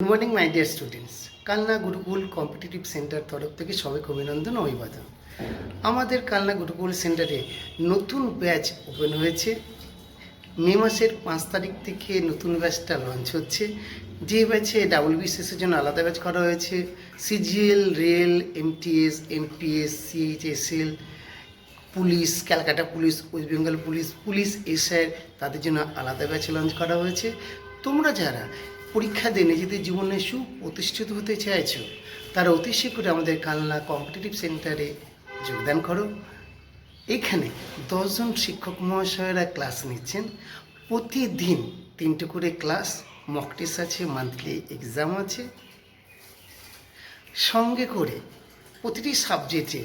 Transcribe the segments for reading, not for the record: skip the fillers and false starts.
Good morning my dear students. Kalna Gurukul competitive centre তরফ থেকে সবাইকে অভিনন্দন ও অভিবাদন। আমাদের কালনা গুরুকুল সেন্টারে নতুন ব্যাচ ওপেন হয়েছে। মে মাসের 5 তারিখ থেকে নতুন ব্যাচটা লঞ্চ হচ্ছে। যে ব্যাচে ডাব্লিউবিসিএসের জন্য আলাদা ব্যাচ করা হয়েছে, CGL, rail, MTS, amps, CHSL, police, Calcutta police, West Bengal police, police SI, তাদের জন্য আলাদা ব্যাচ লঞ্চ করা হয়েছে। তোমরা যারা পরীক্ষা দিয়ে নিজেদের জীবনে সুপ্রতিষ্ঠিত হতে চাইছো, তারা অতি শীঘ্রই আমাদের কালনা কম্পিটিটিভ সেন্টারে যোগদান করো। এখানে 10 জন শিক্ষক মহাশয়রা ক্লাস নিচ্ছেন। প্রতিদিন 3টে করে ক্লাস, মক টেস্ট আছে, মান্থলি এক্সাম আছে। সঙ্গে করে প্রতিটি সাবজেক্টে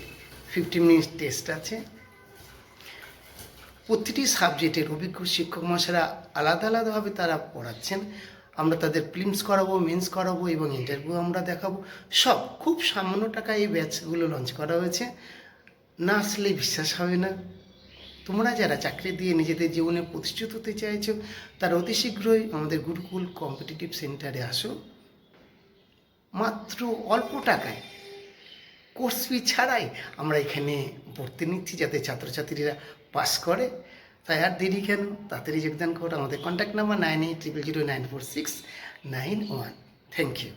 50 মিনিট টেস্ট আছে। প্রতিটি সাবজেক্টের অভিজ্ঞ শিক্ষক মহাশয়রা আলাদা আলাদাভাবে তারা পড়াচ্ছেন। আমরা তাদের প্রিলিমস করাবো, মেন্স করাবো এবং ইন্টারভিউ আমরা দেখাবো। সব খুব সামান্য টাকায় এই ব্যাচগুলো লঞ্চ করা হয়েছে। না আসলে বিশ্বাস হবে না। তোমরা যারা চাকরি দিয়ে নিজেদের জীবনে প্রতিষ্ঠিত হতে চাইছো, তারা অতি শীঘ্রই আমাদের গুরুকুল কম্পিটিটিভ সেন্টারে আসো। মাত্র অল্প টাকায়, কোর্স ফি ছাড়াই আমরা এখানে ভর্তি নিচ্ছি, যাতে ছাত্রছাত্রীরা পাস করে। তাই আর দেরি কেন, তাড়াতাড়ি যোগদান করো। আমাদের কন্ট্যাক্ট নাম্বার 9800094691। Thank you.